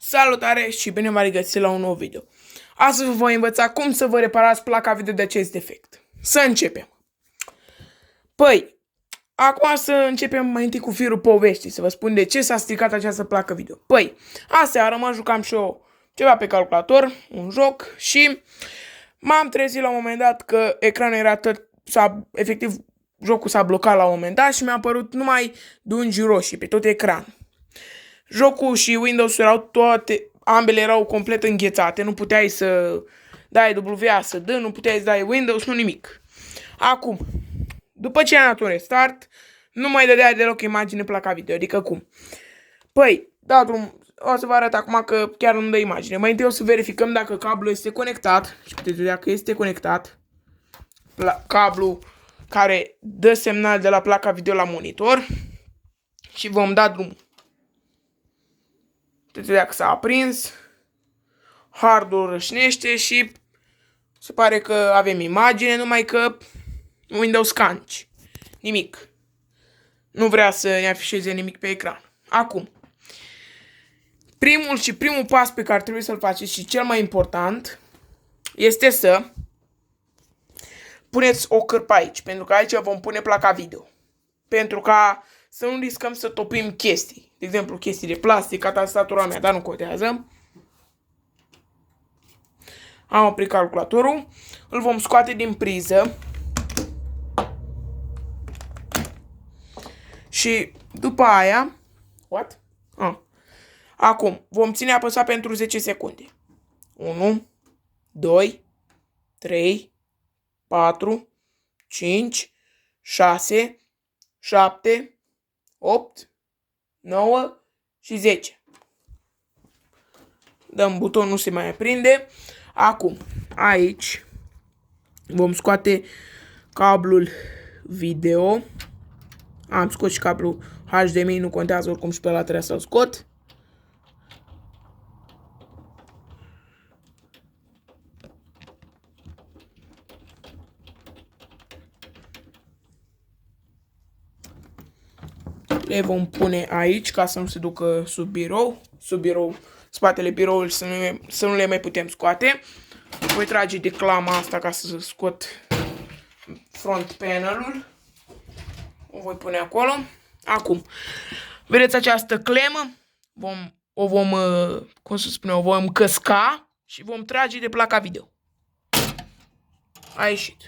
Salutare și bine v-am regăsit la un nou video. Astăzi vă voi învăța cum să vă reparați placa video de acest defect. Să începem. Păi, acum să începem mai întâi cu firul poveștii, să vă spun de ce s-a stricat această placă video. Păi, aseară mă jucam și eu ceva pe calculator, un joc, și m-am trezit la un moment dat că ecranul era efectiv, jocul s-a blocat la un moment dat și mi-a apărut numai dungi roșii pe tot ecranul. Jocul și Windows erau ambele erau complet înghețate, nu puteai să dai WA să dă, nu puteai să dai Windows, nu nimic. Acum, după ce am dat un restart, nu mai dădea deloc imagine placa video, adică cum? Păi, da drum, o să vă arăt acum că chiar nu dă imagine. Mai întâi o să verificăm dacă cablul este conectat și puteți vedea că este conectat. Cablul care dă semnal de la placa video la monitor și vom da drumul. Puteți vedea că s-a aprins, hardul rășnește și se pare că avem imagine, numai că Windows canci. Nimic. Nu vrea să ne afișeze nimic pe ecran. Acum, primul pas pe care trebuie să-l faceți și cel mai important este să puneți o cârpă aici, pentru că aici vom pune placa video. Pentru ca să nu riscăm să topim chestii. De exemplu, chestii de plastic, ca tastatura mea, dar nu contează. Am oprit calculatorul. Îl vom scoate din priză. Și după aia... What? Acum, vom ține apăsat pentru 10 secunde. 1, 2, 3, 4, 5, 6, 7, 8, 9 și 10. Dăm butonul, nu se mai aprinde. Acum, aici vom scoate cablul video. Am scos și cablul HDMI, nu contează, oricum și pe ăla trebuie să-l scot. Le vom pune aici ca să nu se ducă sub birou. Sub birou, spatele biroului, să nu le mai putem scoate. Voi trage de clama asta ca să scot front panel-ul. O voi pune acolo. Acum, vedeți această clemă? O vom căsca și vom trage de placa video. A ieșit.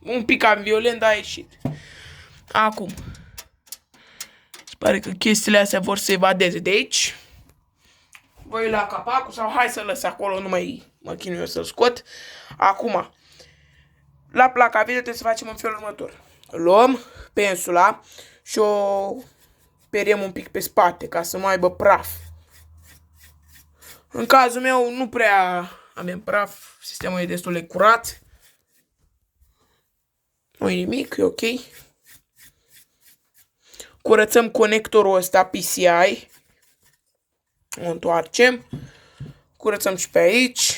Un pic cam violent, dar a ieșit. Acum, pare că chestiile astea vor să evadeze de aici. Voi lua capacul sau hai să lăs acolo, nu mai mă chinui eu să-l scot. Acum, la placa video trebuie să facem în felul următor. Luăm pensula și o periem un pic pe spate ca să nu aibă praf. În cazul meu nu prea avem praf, sistemul e destul de curat. Nu-i nimic, e ok. Curățăm conectorul ăsta PCI. O întoarcem. Curățăm și pe aici.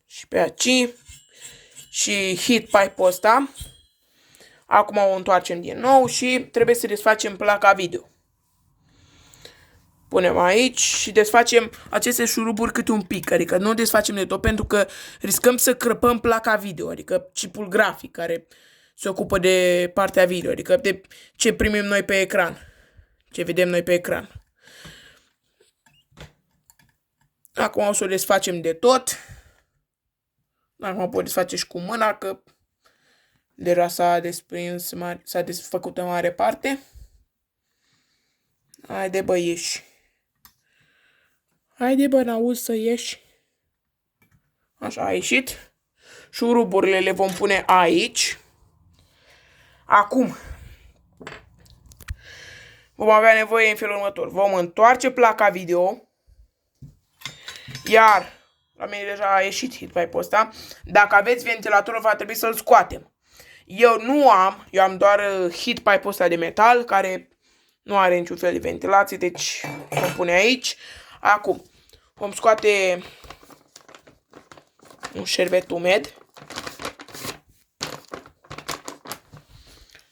Și pe aici. Și heat pipe-ul ăsta. Acum o întoarcem din nou și trebuie să desfacem placa video. Punem aici și desfacem aceste șuruburi câte un pic. Adică nu desfacem de tot pentru că riscăm să crăpăm placa video. Adică chipul grafic care se ocupă de partea video, adică de ce primim noi pe ecran, ce vedem noi pe ecran. Acum o să o desfacem de tot. Acum pot desface și cu mâna, că deja s-a desprins, s-a desfăcut în mare parte. Haide bă, ieși. Haide bă, n-auzi să ieși. Așa, a ieșit. Șuruburile le vom pune aici. Acum, vom avea nevoie în felul următor. Vom întoarce placa video. Iar, la mine deja a ieșit heat pipe-ul ăsta. Dacă aveți ventilatorul, va trebui să-l scoatem. Eu nu am, eu am doar heat pipe-ul ăsta de metal, care nu are niciun fel de ventilație, deci vom pune aici. Acum, vom scoate un șervet umed.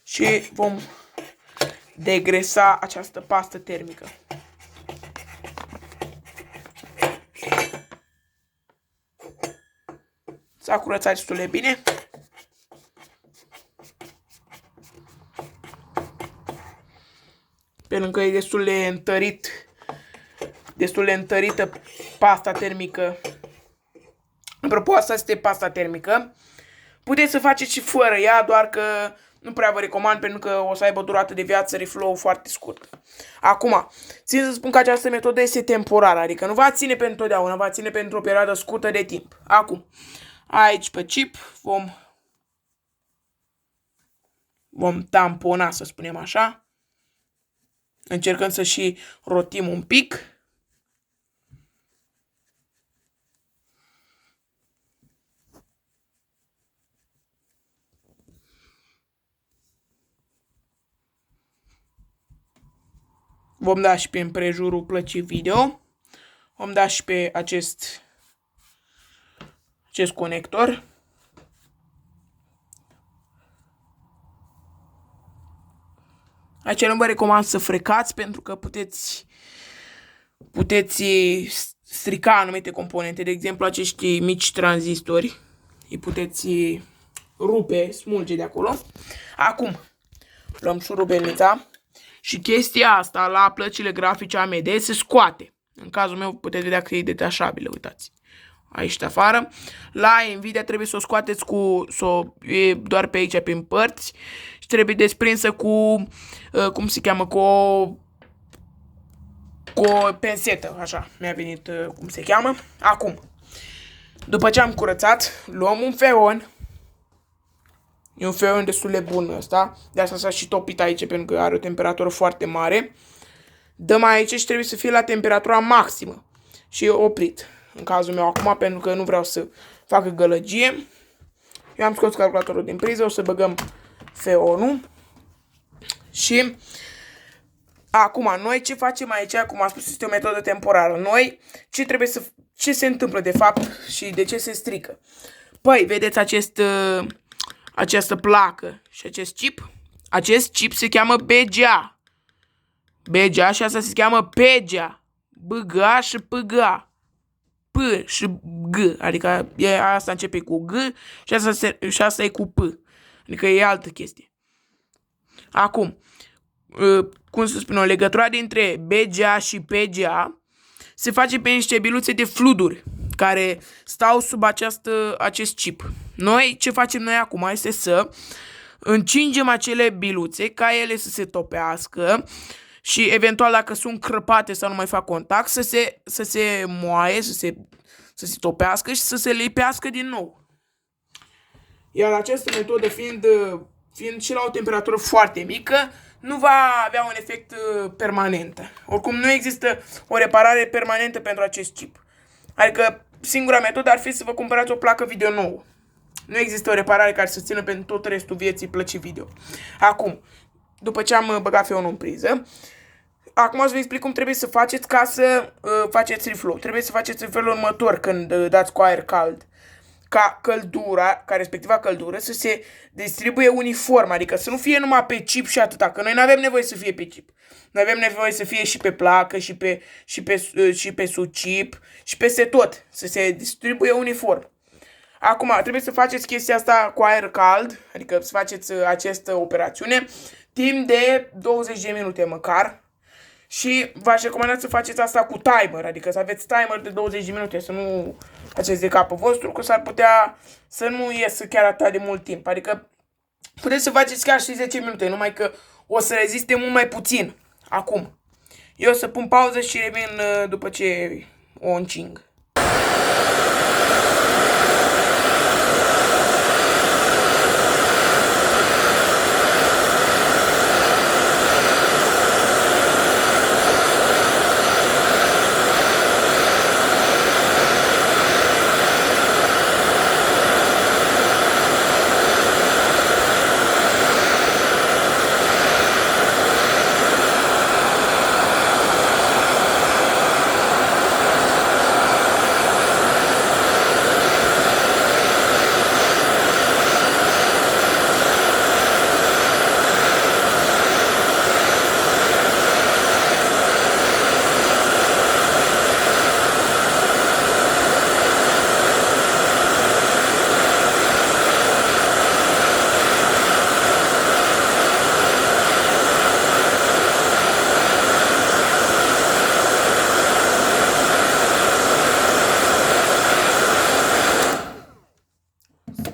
Și vom degresa această pastă termică. S-a curățat destul de bine. Pentru că e destul de întărit, destul de întărită pasta termică. Apropo, asta este pasta termică. Puteți să faceți și fără ea, doar că nu prea vă recomand pentru că o să aibă durată de viață reflow foarte scurtă. Acum, țin să spun că această metodă este temporară, adică nu va ține pentru totdeauna, va ține pentru o perioadă scurtă de timp. Acum, aici pe chip vom tampona, să spunem așa. Încercăm să și rotim un pic. Vom da și pe împrejurul plăcii video. Vom da și pe acest conector. Aici nu vă recomand să frecați pentru că puteți strica anumite componente. De exemplu, acești mici tranzistori. Îi puteți rupe, smulge de acolo. Acum, luăm șurubelnița. Și chestia asta la plăcile grafice AMD se scoate. În cazul meu puteți vedea că e detașabilă, uitați. Aici de afară. La Nvidia trebuie să o scoateți doar pe aici, prin părți. Și trebuie desprinsă cu, cum se cheamă, cu o pensetă, așa, mi-a venit cum se cheamă. Acum, după ce am curățat, luăm un feon. E un feon destul de bun ăsta. De asta s-a și topit aici pentru că are o temperatură foarte mare. Dăm aici și trebuie să fie la temperatura maximă. Și e oprit. În cazul meu acum pentru că nu vreau să facă gălăgie. Eu am scos calculatorul din priză. O să băgăm feonul. Și acum noi ce facem aici? Cum am spus, este o metodă temporară. Noi ce se întâmplă de fapt și de ce se strică? Păi, vedeți această placă și acest chip. Acest chip se cheamă BGA. BGA și asta se cheamă PGA. BGA și PGA. P și G. Adică asta începe cu G și asta e cu P. Adică e altă chestie. Acum, cum să spun, o legătură dintre BGA și PGA se face pe niște biluțe de fluduri care stau sub acest chip. Noi, ce facem noi acum este să încingem acele biluțe ca ele să se topească și eventual dacă sunt crăpate sau nu mai fac contact să se moaie, să se topească și să se lipească din nou. Iar această metodă fiind și la o temperatură foarte mică, nu va avea un efect permanent. Oricum nu există o reparare permanentă pentru acest chip. Adică singura metodă ar fi să vă cumpărați o placă video nouă. Nu există o reparare care să țină pentru tot restul vieții plăcii video. Acum, după ce am băgat feonul în priză, acum o să vă explic cum trebuie să faceți ca să faceți reflow. Trebuie să faceți în felul următor când dați cu aer cald. Ca respectiva căldură să se distribuie uniform, adică să nu fie numai pe chip și atâta, că noi nu avem nevoie să fie pe chip. Noi avem nevoie să fie și pe placă, și pe sub-chip, și peste tot, să se distribuie uniform. Acum, trebuie să faceți chestia asta cu aer cald, adică să faceți această operațiune, timp de 20 de minute măcar. Și v-aș recomanda să faceți asta cu timer, adică să aveți timer de 20 de minute, să nu faceți de capul vostru, că s-ar putea să nu iasă chiar atât de mult timp. Adică puteți să faceți chiar și 10 minute, numai că o să reziste mult mai puțin. Acum, eu o să pun pauză și revin după ce o încing.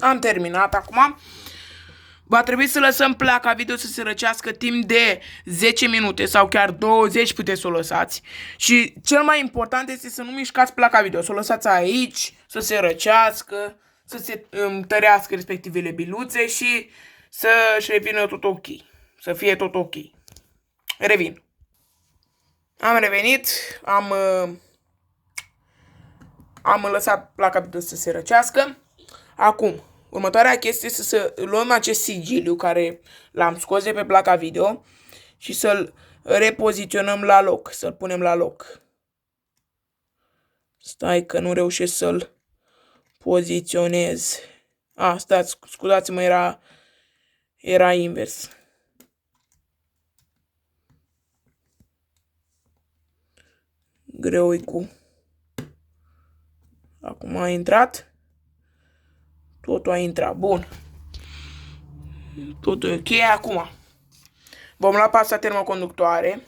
am terminat acum. Va trebui să lăsăm placa video să se răcească timp de 10 minute sau chiar 20 puteți să o lăsați. Și cel mai important este să nu mișcați placa video, să o lăsați aici, să se răcească, să se întărească respectivele biluțe și să-și revină tot ok. Să fie tot ok. Revin. Am revenit, am lăsat placa video să se răcească. Acum, următoarea chestie este să luăm acest sigiliu care l-am scos de pe placa video și să-l repoziționăm la loc, să-l punem la loc. Stai că nu reușesc să-l poziționez. Stați, scuzați-mă, era invers. Greu cu. Acum a intrat. Totul a intrat. Bun. Totul e ok. Acum vom lua pasta termoconductoare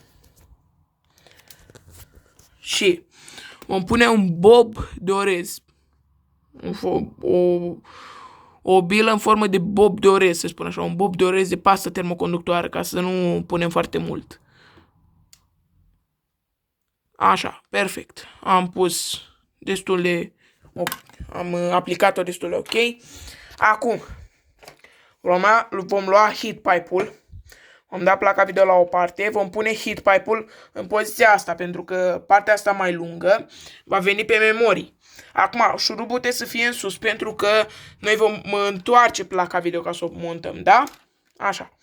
și vom pune un bob de orez. O bilă în formă de bob de orez, să spun așa. Un bob de orez de pastă termoconductoare, ca să nu punem foarte mult. Așa, perfect. Am pus destul de... Am aplicat-o destul de ok. Acum, vom lua heat pipe-ul. Vom da placa video la o parte. Vom pune heat pipe-ul în poziția asta, pentru că partea asta mai lungă va veni pe memorii. Acum, șurubul trebuie să fie în sus, pentru că noi vom întoarce placa video ca să o montăm, da? Așa.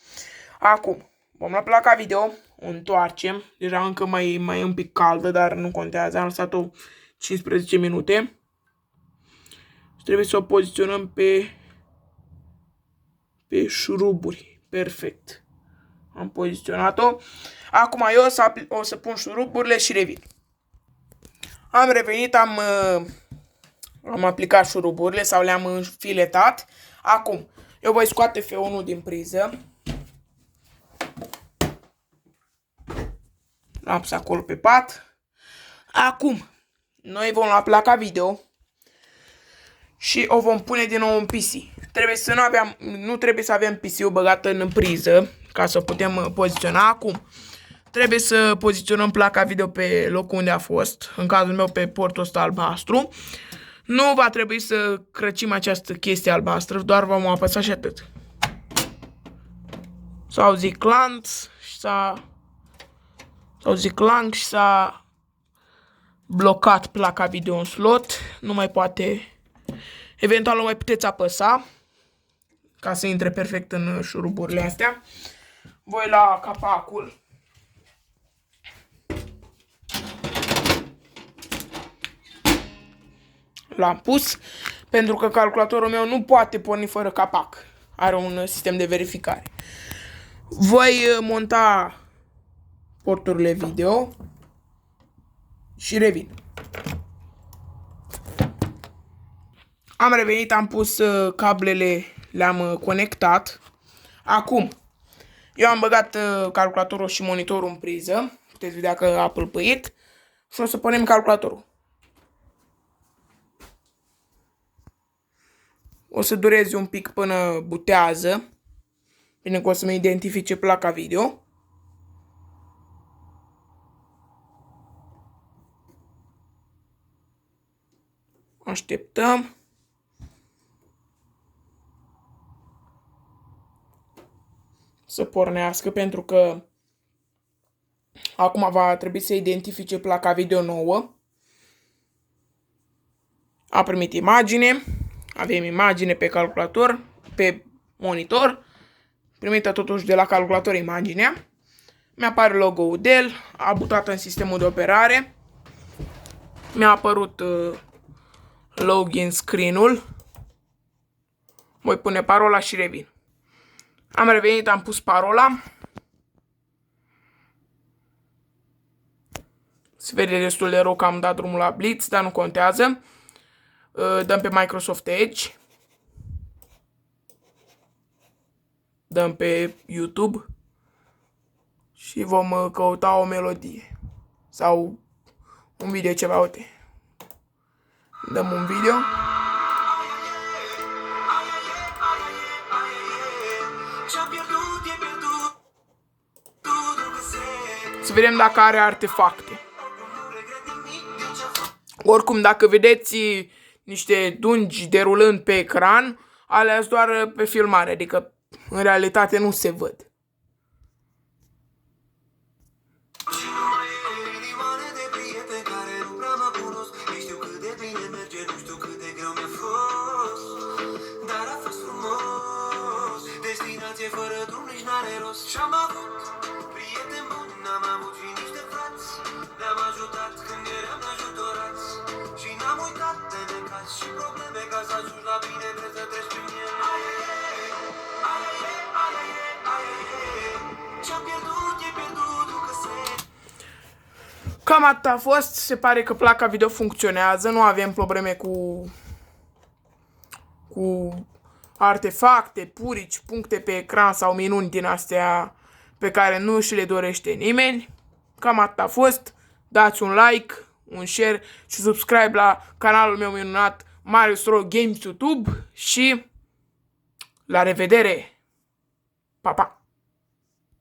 Acum, vom lua placa video, o întoarcem. Deja încă mai e un pic caldă, dar nu contează. Am lăsat-o 15 minute. Trebuie să o poziționăm pe șuruburi. Perfect. Am poziționat-o. Acum eu o să pun șuruburile și revin. Am revenit, am aplicat șuruburile sau le-am înfiletat. Acum, eu voi scoate F1 din priză. L-am pus acolo pe pat. Acum, noi vom lua placa video și o vom pune din nou în PC. Nu trebuie să avem PC-ul băgat în priză ca să putem poziționa. Acum, trebuie să poziționăm placa video pe locul unde a fost, în cazul meu pe portul ăsta albastru. Nu va trebui să crăcim această chestie albastră, doar vom apăsa și atât. S-au zis clank și s-a blocat placa video în slot. Nu mai poate. Eventual o mai puteți apăsa ca să intre perfect în șuruburile astea. Voi lua capacul. L-am pus pentru că calculatorul meu nu poate porni fără capac. Are un sistem de verificare. Voi monta porturile video și revin. Am revenit, am pus cablele, le-am conectat. Acum, eu am băgat calculatorul și monitorul în priză. Puteți vedea că a pâlpâit. Și o să punem calculatorul. O să dureze un pic până butează. Bine că o să-mi identifice placa video. Așteptăm. Să pornească, pentru că acum va trebui să identifice placa video nouă. A primit imagine. Avem imagine pe calculator, pe monitor. Primită totuși de la calculator imaginea. Mi-apare logo-ul Dell. A butat în sistemul de operare. Mi-a apărut login screen-ul. Voi pune parola și revin. Am revenit, am pus parola. Se vede destul de rău că am dat drumul la Blitz, dar nu contează. Dăm pe Microsoft Edge. Dăm pe YouTube. Și vom căuta o melodie. Sau un video, ceva, uite. Dăm un video. Să vedem dacă are artefacte. Oricum, dacă vedeți niște dungi derulând pe ecran, alea sunt doar pe filmare, adică în realitate nu se văd. Fără drum nici n-are rost. Și-am avut prieteni buni, n-am avut și niște frați. Ne-am ajutat când eram ajutorați. Și n-am uitat de necaz și probleme. Ca să ajungi la bine trebuie să treci prin ele. Ce-am pierdut, e pierdut, că se... Cam atât a fost. Se pare că placa video funcționează. Nu avem probleme cu artefacte, purici, puncte pe ecran sau minuni din astea pe care nu și le dorește nimeni. Cam atât a fost. Dați un like, un share și subscribe la canalul meu minunat Marius Ro Games YouTube și la revedere! Pa, pa!